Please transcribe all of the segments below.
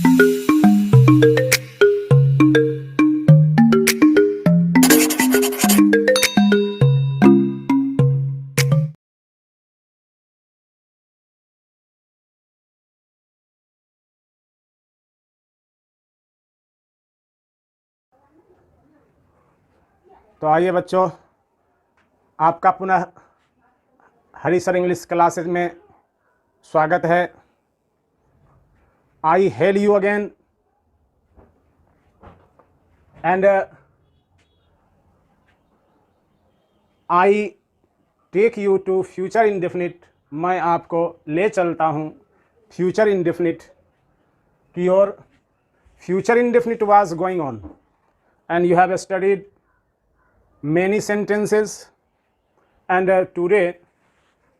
तो आइए बच्चों, आपका पुनः हरी सर इंग्लिश क्लासेज में स्वागत है। I hail you again and I take you to future indefinite. मैं आपको ले चलता हूँ फ्यूचर इंडेफिनिट की ओर। Future indefinite was going on and you have studied many sentences, and today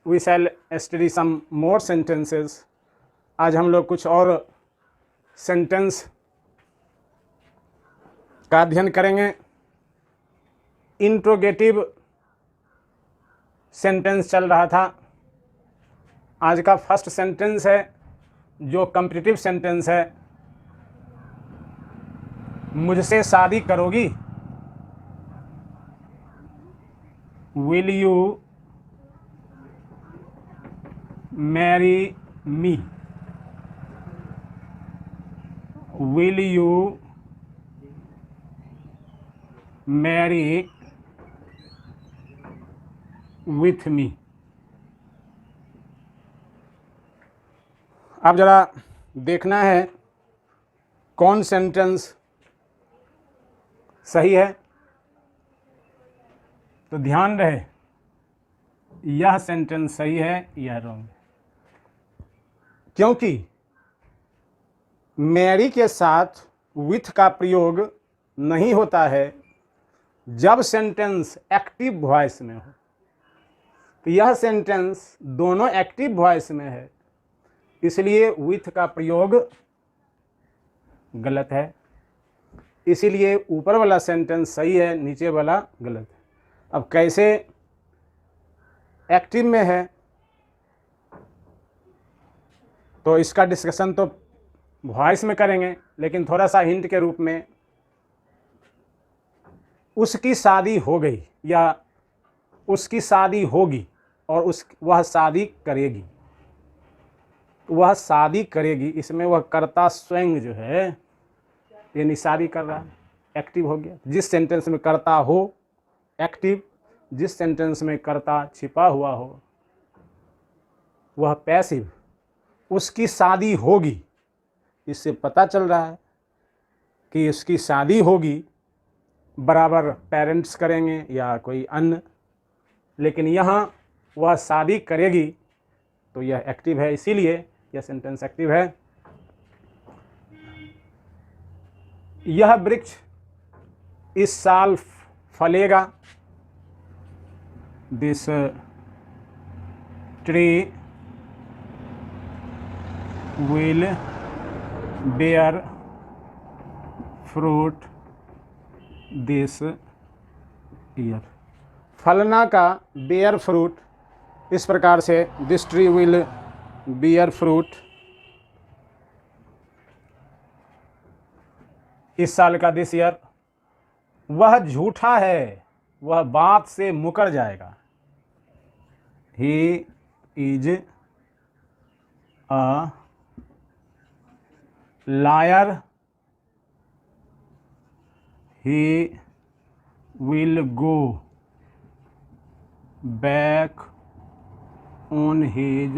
we shall study some more sentences. आज हम लोग कुछ और सेंटेंस का अध्ययन करेंगे। इंट्रोगेटिव सेंटेंस चल रहा था, आज का फर्स्ट सेंटेंस है जो कम्पिटिटिव सेंटेंस है। मुझसे शादी करोगी? Will you marry me? Will you marry with me? अब ज़रा देखना है कौन सेंटेंस सही है। तो ध्यान रहे, यह सेंटेंस सही है, यह रॉन्ग है, क्योंकि मैरी के साथ विथ का प्रयोग नहीं होता है जब सेंटेंस एक्टिव वॉइस में हो। तो यह सेंटेंस दोनों एक्टिव वॉइस में है, इसलिए विथ का प्रयोग गलत है। इसीलिए ऊपर वाला सेंटेंस सही है, नीचे वाला गलत है। अब कैसे एक्टिव में है तो इसका डिस्कशन तो वॉइस में करेंगे, लेकिन थोड़ा सा हिंट के रूप में, उसकी शादी हो गई या उसकी शादी होगी और वह शादी करेगी। वह शादी करेगी, इसमें वह कर्ता स्वयं जो है यानी शादी कर रहा है, एक्टिव हो गया। जिस सेंटेंस में कर्ता हो एक्टिव, जिस सेंटेंस में कर्ता छिपा हुआ हो वह पैसिव। उसकी शादी होगी, इससे पता चल रहा है कि उसकी शादी होगी बराबर पेरेंट्स करेंगे या कोई अन्य, लेकिन यहाँ वह शादी करेगी तो यह एक्टिव है, इसीलिए यह सेंटेंस एक्टिव है। यह वृक्ष इस साल फलेगा। This tree will bear fruit this year. फलना का bear fruit इस प्रकार से this tree will bear fruit, इस साल का this year। वह झूठा है, वह बात से मुकर जाएगा। He is a liar. He will go back on his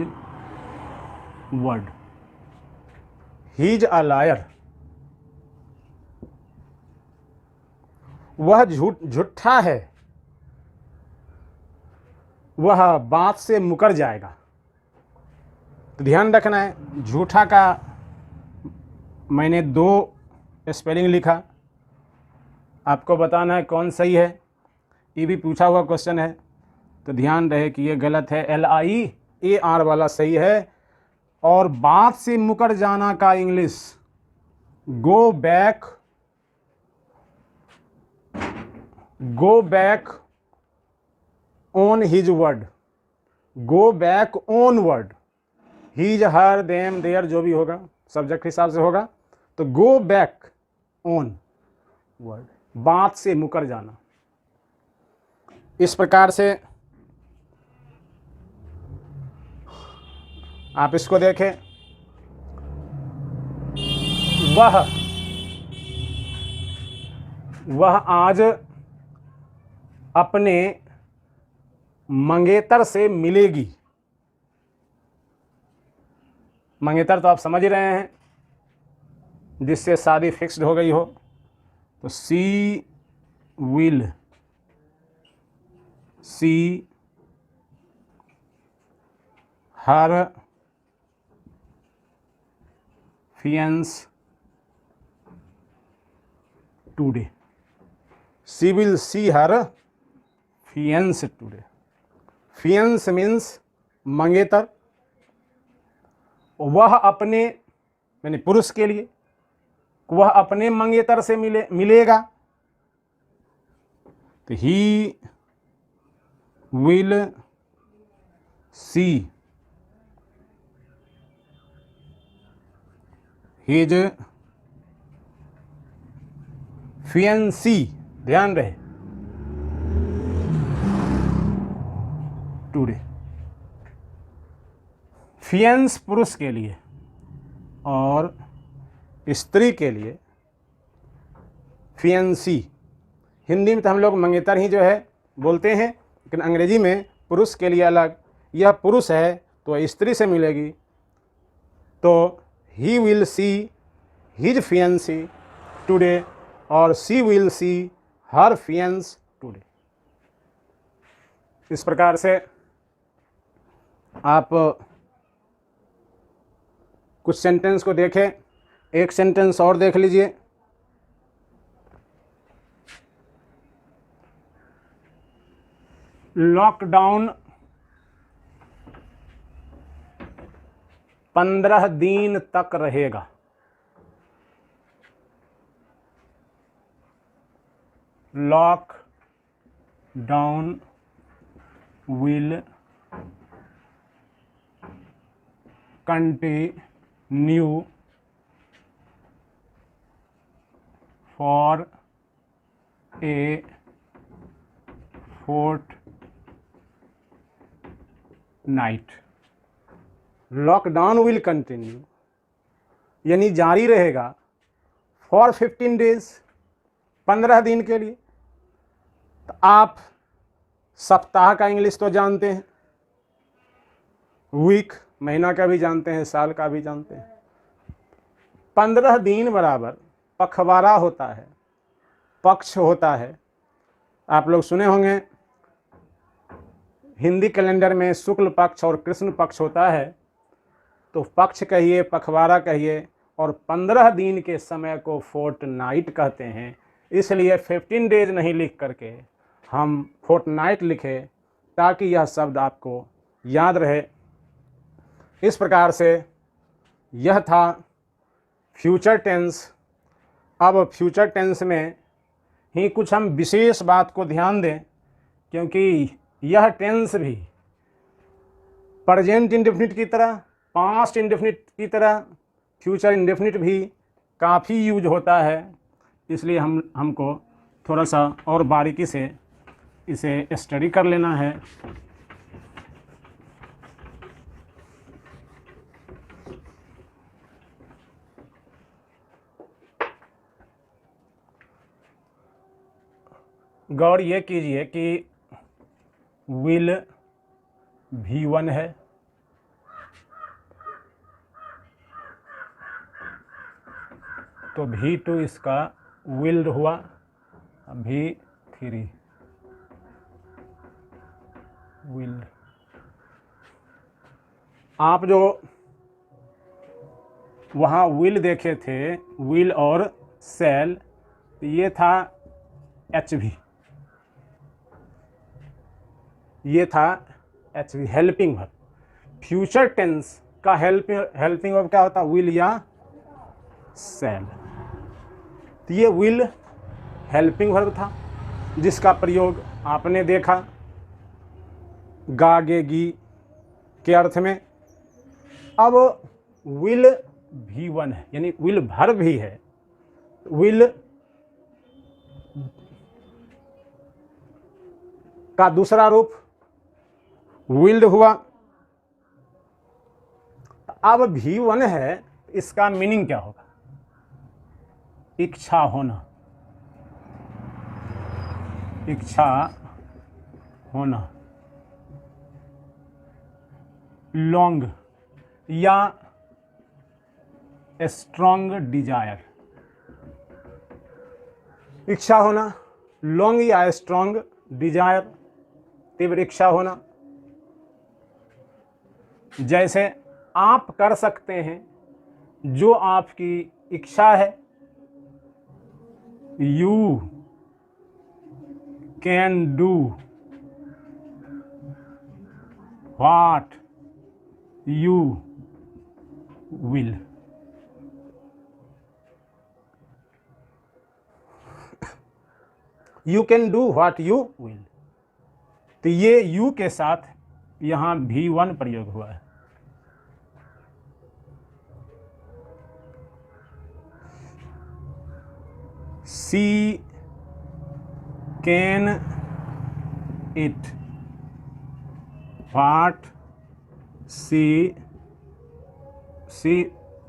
word. He is a liar. वह झूठा है, वह बात से मुकर जाएगा। तो ध्यान रखना है, झूठा का मैंने 2 स्पेलिंग लिखा, आपको बताना है कौन सही है। ये भी पूछा हुआ क्वेश्चन है, तो ध्यान रहे कि ये गलत है। LIAR वाला सही है। और बात से मुकर जाना का English go back on his word. Go back on word, his her them their जो भी होगा सब्जेक्ट हिसाब से होगा, तो गो बैक ऑन वर्ड, बात से मुकर जाना। इस प्रकार से आप इसको देखें, वह आज अपने मंगेतर से मिलेगी। मंगेतर तो आप समझ ही रहे हैं, जिससे शादी फिक्स्ड हो गई हो। तो she will see her fiance today. She will see her fiance today. Fiance means मंगेतर। वह अपने, यानी पुरुष के लिए, वह अपने मंगेतर से मिलेगा। तो ही विल सी हिज फियंसी, ध्यान रहे, टुडे। फियंस पुरुष के लिए और स्त्री के लिए फियंसी। हिंदी में तो हम लोग मंगेतर ही जो है बोलते हैं, लेकिन अंग्रेजी में पुरुष के लिए अलग। यह पुरुष है तो स्त्री से मिलेगी, तो he will see his fiancee today और she will see her fiance today. इस प्रकार से आप कुछ सेंटेंस को देखें। एक सेंटेंस और देख लीजिए। लॉकडाउन 15 दिन तक रहेगा। Lockdown will continue for a fortnight। Lockdown will continue यानी जारी रहेगा फॉर 15 डेज, 15 दिन के लिए। तो आप सप्ताह का इंग्लिश तो जानते हैं, वीक महीना का भी जानते हैं, साल का भी जानते हैं। 15 दिन बराबर पखवाड़ा होता है, पक्ष होता है। आप लोग सुने होंगे हिंदी कैलेंडर में शुक्ल पक्ष और कृष्ण पक्ष होता है। तो पक्ष कहिए, पखवाड़ा कहिए, और 15 दिन के समय को फोर्टनाइट कहते हैं। इसलिए 15 डेज नहीं लिख करके हम फोर्टनाइट लिखे, ताकि यह शब्द आपको याद रहे। इस प्रकार से यह था फ्यूचर टेंस। अब फ्यूचर टेंस में ही कुछ हम विशेष बात को ध्यान दें, क्योंकि यह टेंस भी प्रेजेंट इंडेफिनिट की तरह, पास्ट इंडेफिनिट की तरह, फ्यूचर इंडेफिनिट भी काफ़ी यूज होता है। इसलिए हमको थोड़ा सा और बारीकी से इसे स्टडी कर लेना है। गौर ये कीजिए कि विल V1 है, तो V2 इसका विल्ड हुआ, V3 विल्ड। आप जो वहाँ विल देखे थे, विल और सेल, ये था HV, ये था HV helping verb. Future tense का हेल्पिंग वर्ब क्या होता? विल या सेल। तो ये विल हेल्पिंग वर्ब था, जिसका प्रयोग आपने देखा गागेगी के अर्थ में। अब विल V1 है, यानी विल वर्ब भी है। विल का दूसरा रूप विल्ड हुआ। अब V1 है, इसका मीनिंग क्या होगा? इच्छा होना, इच्छा होना, लॉन्ग या स्ट्रॉन्ग डिजायर। इच्छा होना, लॉन्ग या स्ट्रॉन्ग डिजायर, तीव्र इच्छा होना। जैसे आप कर सकते हैं जो आपकी इच्छा है, you can do what you will. You can do what you will, तो ये यू के साथ यहां V1 प्रयोग हुआ है। She can eat what she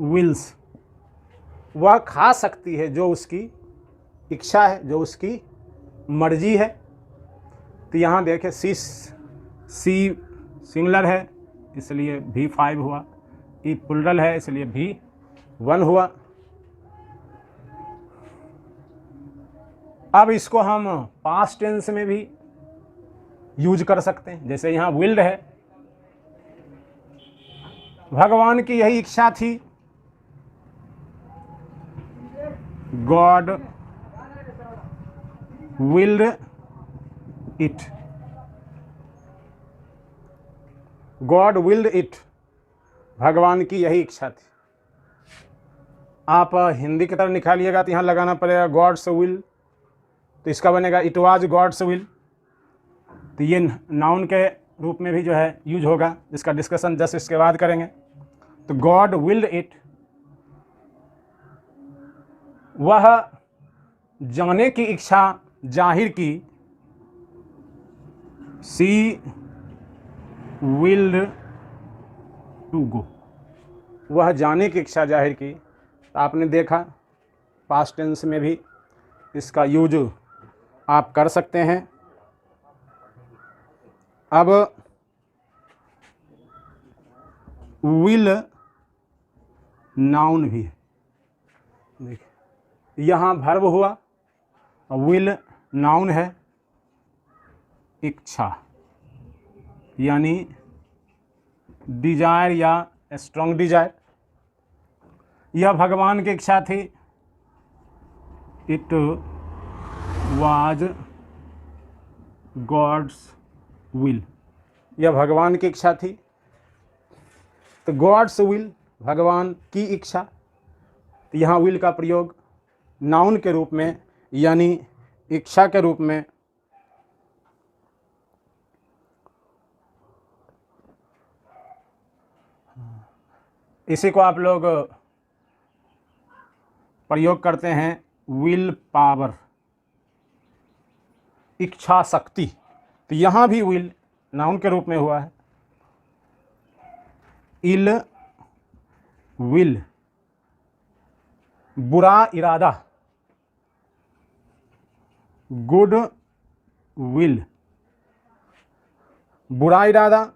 wills, वह खा सकती है जो उसकी इच्छा है, जो उसकी मर्जी है। तो यहाँ देखें सी सिंगुलर है इसलिए V5 हुआ, ई प्लुरल है इसलिए V1 हुआ। अब इसको हम पास्ट टेंस में भी यूज कर सकते हैं। जैसे यहाँ विल्ड है, भगवान की यही इच्छा थी, God willed it, God willed it, भगवान की यही इच्छा थी। आप हिंदी की तरह निकालिएगा तो यहाँ लगाना पड़ेगा गॉड्स विल, तो इसका बनेगा इट वाज गॉड्स विल। तो ये नाउन के रूप में भी जो है यूज होगा, इसका डिस्कशन जस्ट इसके बाद करेंगे। तो गॉड विल्ड इट, वह जाने की इच्छा जाहिर की, सी विल्ड टू गो, वह जाने की इच्छा जाहिर की। तो आपने देखा पास्ट टेंस में भी इसका यूज आप कर सकते हैं। अब विल नाउन भी है, देखिए यहाँ वर्ब हुआ, विल नाउन है, इच्छा यानी डिजायर या स्ट्रॉन्ग डिजायर। यह भगवान की इच्छा थी, इट वाज गॉड्स विल, यह भगवान की इच्छा थी। तो गॉड्स विल, भगवान की इच्छा। तो यहाँ विल का प्रयोग नाउन के रूप में यानी इच्छा के रूप में इसी को आप लोग प्रयोग करते हैं विल पावर, इच्छा शक्ति। तो यहाँ भी विल नाउन के रूप में हुआ है, इल विल, बुरा इरादा, गुड विल, बुरा इरादा,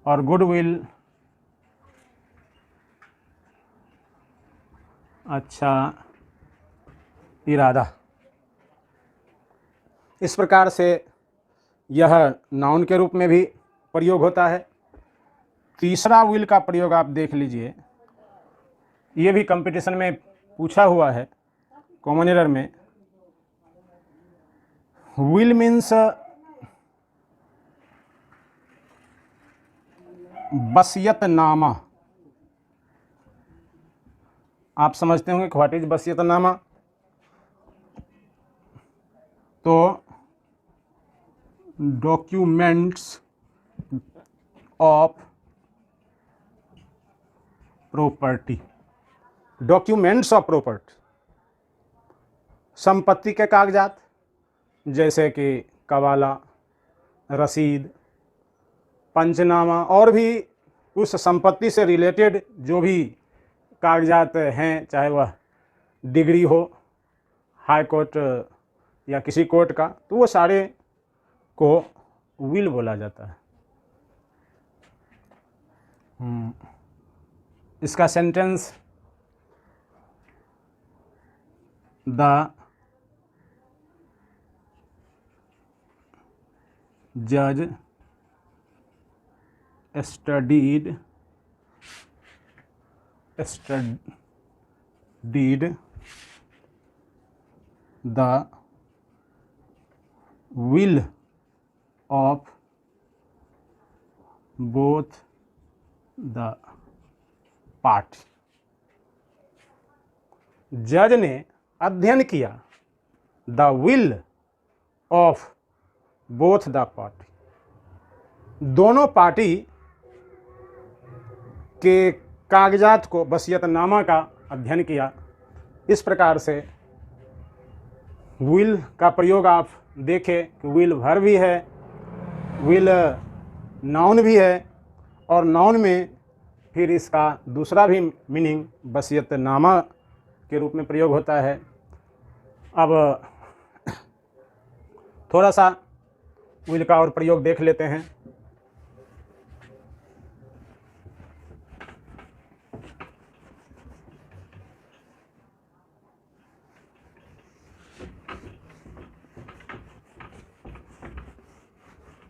और गुड विल अच्छा इरादा। इस प्रकार से यह नाउन के रूप में भी प्रयोग होता है। तीसरा विल का प्रयोग आप देख लीजिए, ये भी कंपटीशन में पूछा हुआ है कॉमन एरर में। विल मीन्स वसीयतनामा। आप समझते होंगे व्हाट इज वसीयतनामा। तो documents of property, documents of property, संपत्ति के कागजात जैसे कि कवाला, रसीद, पंचनामा और भी उस संपत्ति से रिलेटेड जो भी कागजात हैं, चाहे वह डिग्री हो हाई कोर्ट या किसी कोर्ट का, तो वो सारे को विल बोला जाता है। इसका सेंटेंस, द जज studied the will of both the party। जज ने अध्ययन किया the will of both the party, दोनों पार्टी के कागजात को, वसीयतनामा का अध्ययन किया। इस प्रकार से विल का प्रयोग आप देखें कि विल वर्ब भी है, विल नाउन भी है, और नाउन में फिर इसका दूसरा भी मीनिंग वसीयतनामा के रूप में प्रयोग होता है। अब थोड़ा सा विल का और प्रयोग देख लेते हैं।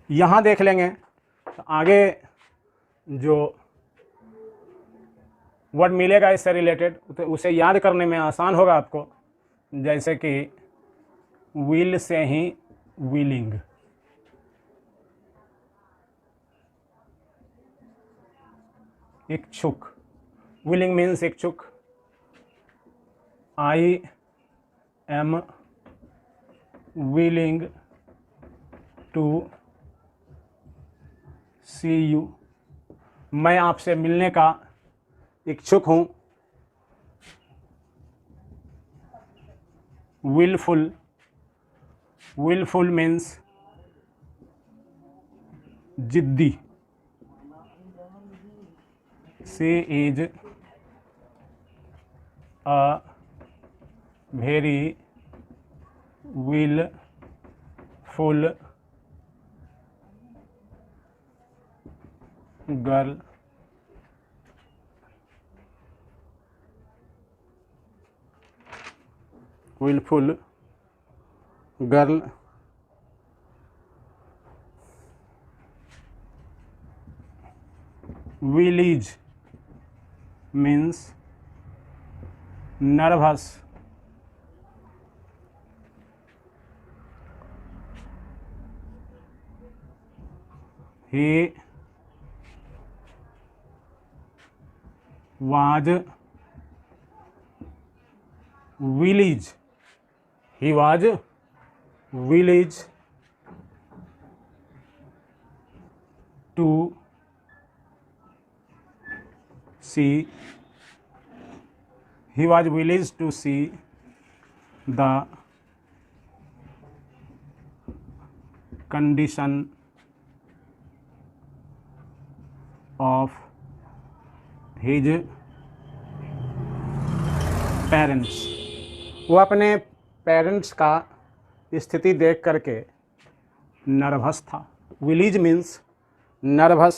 यहाँ देख लेंगे तो आगे जो वर्ड मिलेगा इससे रिलेटेड, तो उसे याद करने में आसान होगा आपको। जैसे कि विल से ही विलिंग, इच्छुक, विलिंग मीन्स इच्छुक। I am willing to see you, मैं आपसे मिलने का इच्छुक हूँ। विलफुल, विलफुल मीन्स जिद्दी। She is a very willful girl. willful girl, village means nervous, he was village, he was village to see, he was village to see the condition of his parents. वो अपने parents का स्थिति देख करके nervous था। Willies means nervous.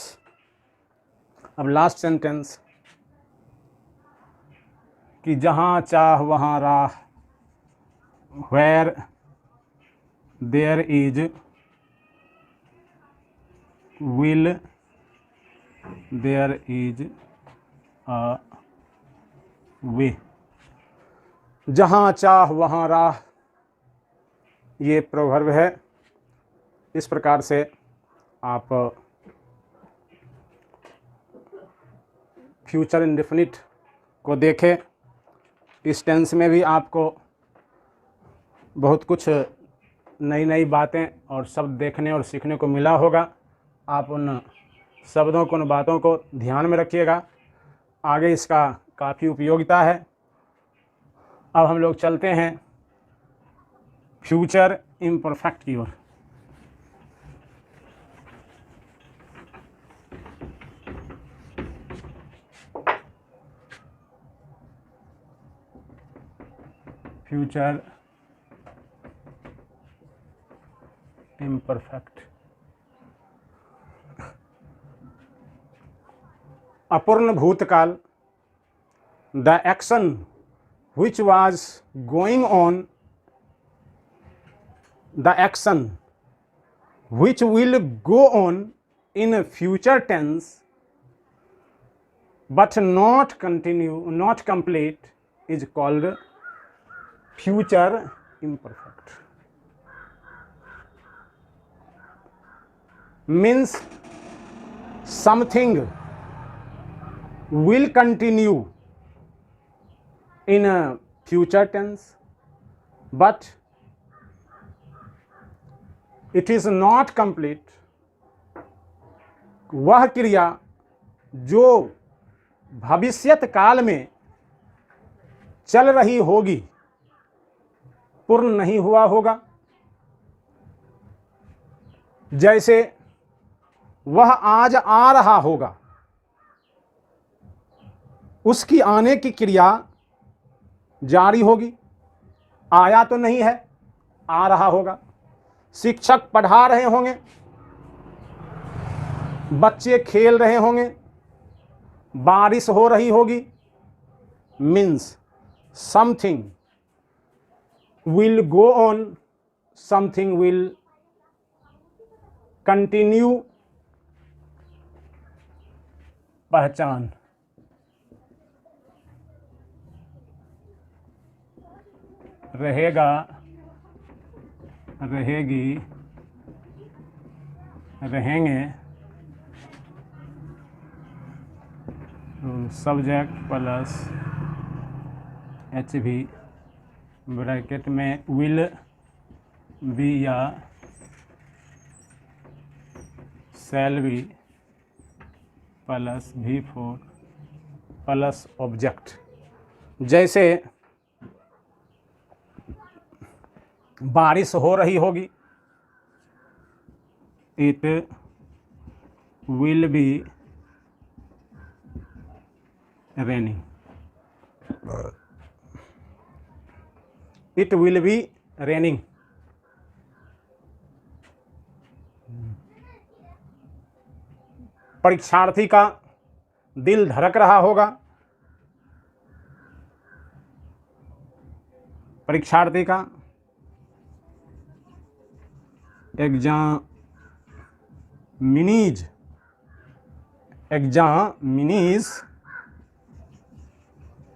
अब last sentence कि जहाँ चाह वहाँ राह, where there is will there is a way. जहाँ चाह वहाँ राह, ये प्रोवर्ब है। इस प्रकार से आप फ्यूचर इंडेफिनिट को देखें। इस टेंस में भी आपको बहुत कुछ नई नई बातें और शब्द देखने और सीखने को मिला होगा। आप उन शब्दों को, उन बातों को ध्यान में रखिएगा, आगे इसका काफ़ी उपयोगिता है। अब हम लोग चलते हैं फ्यूचर इम्परफेक्ट की ओर। फ्यूचर इम्परफेक्ट, अपूर्ण भूतकाल, the action which was going on, the action which will go on in future tense but not complete is called future imperfect. Means something will continue in a future tense but it is not complete. वह क्रिया जो भविष्यत काल में चल रही होगी, पूर्ण नहीं हुआ होगा। जैसे वह आज आ रहा होगा, उसकी आने की क्रिया जारी होगी, आया तो नहीं है, आ रहा होगा। शिक्षक पढ़ा रहे होंगे, बच्चे खेल रहे होंगे, बारिश हो रही होगी। Means something will go on, something will continue. पहचान, रहेगा, रहेगी, रहेंगे, सब्जेक्ट प्लस HV ब्रैकेट में विल बी या shall be plus V4 plus object. जैसे बारिश हो रही होगी, it will be raining, it will be raining. परीक्षार्थी का दिल धड़क रहा होगा, परीक्षार्थी का examinees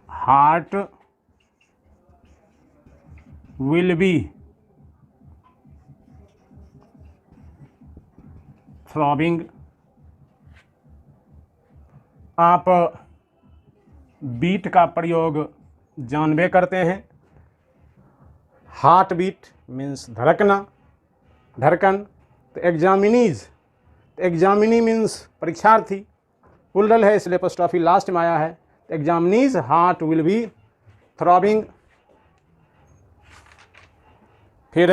heart will be throbbing. आप बीट का प्रयोग जानबे करते हैं। हार्ट बीट मीन्स धड़कना, धड़कन। तो एग्जामिनी मीन्स परीक्षार्थी, प्लूरल है इसलिए एपोस्ट्रोफी लास्ट में आया है। Examinee's heart will be throbbing. फिर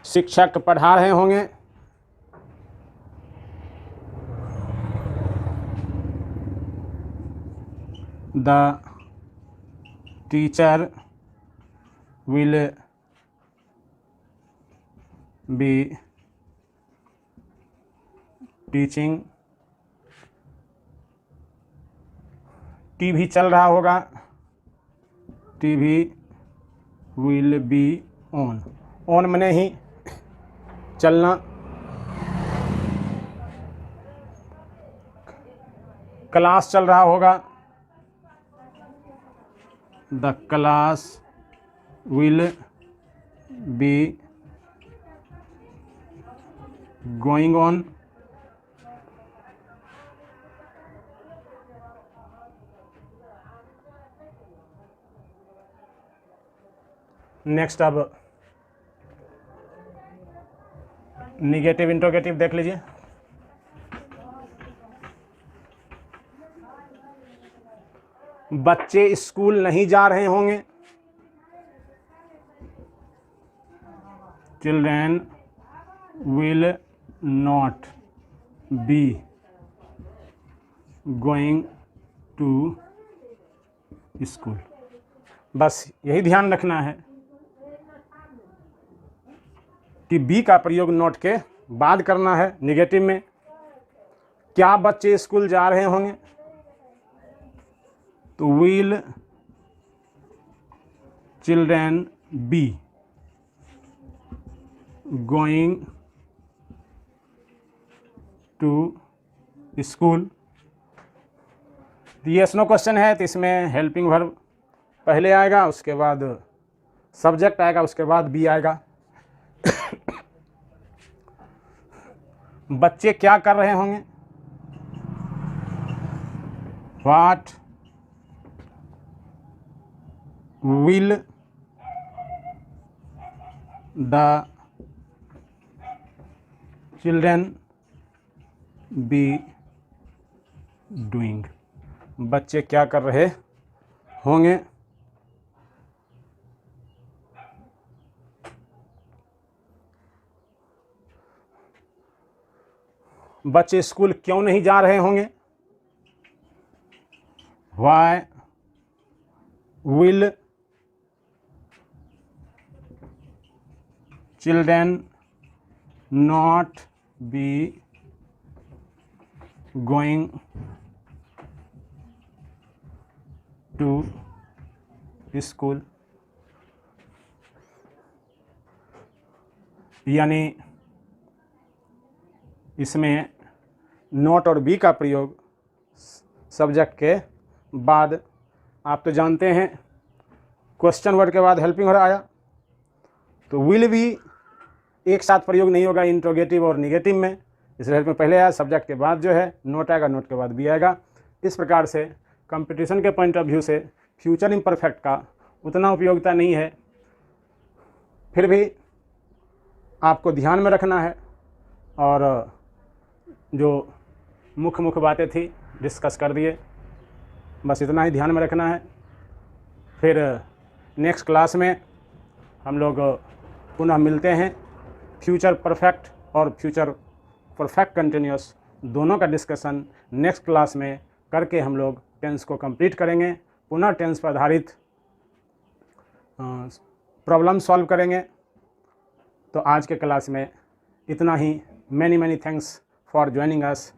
शिक्षक पढ़ा रहे होंगे, the teacher will be teaching. TV चल रहा होगा, TV will be on. On मने ही चलना। क्लास चल रहा होगा, the class will be going on. Next, अब निगेटिव इंट्रोगेटिव देख लीजिए। बच्चे स्कूल नहीं जा रहे होंगे, children will not be going to school. बस यही ध्यान रखना है कि बी का प्रयोग नॉट के बाद करना है निगेटिव में। क्या बच्चे स्कूल जा रहे होंगे, तो will children be going to school. Yes no question है, तो इसमें हेल्पिंग वर्ब पहले आएगा, उसके बाद सब्जेक्ट आएगा, उसके बाद बी आएगा। बच्चे क्या कर रहे होंगे, what will the children be doing. बच्चे क्या कर रहे होंगे। बच्चे स्कूल क्यों नहीं जा रहे होंगे, why will children not be going to school. यानी इसमें नॉट और बी का प्रयोग सब्जेक्ट के बाद। आप तो जानते हैं क्वेश्चन वर्ड के बाद हेल्पिंग वर्ड आया, तो विल भी एक साथ प्रयोग नहीं होगा इंट्रोगेटिव और निगेटिव में। इसलिए हेल्प में पहले आया, सब्जेक्ट के बाद जो है नोट आएगा, नोट के बाद बी आएगा। इस प्रकार से कंपटीशन के पॉइंट ऑफ व्यू से फ्यूचर इम्परफेक्ट का उतना उपयोगिता नहीं है, फिर भी आपको ध्यान में रखना है। और जो मुख्य बातें थी डिस्कस कर दिए, बस इतना ही ध्यान में रखना है। फिर नेक्स्ट क्लास में हम लोग पुनः मिलते हैं। फ्यूचर परफेक्ट और फ्यूचर परफेक्ट कंटिन्यूअस दोनों का डिस्कशन नेक्स्ट क्लास में करके हम लोग टेंस को कंप्लीट करेंगे। पुनः टेंस पर आधारित प्रॉब्लम सॉल्व करेंगे। तो आज के क्लास में इतना ही। Many thanks for joining us.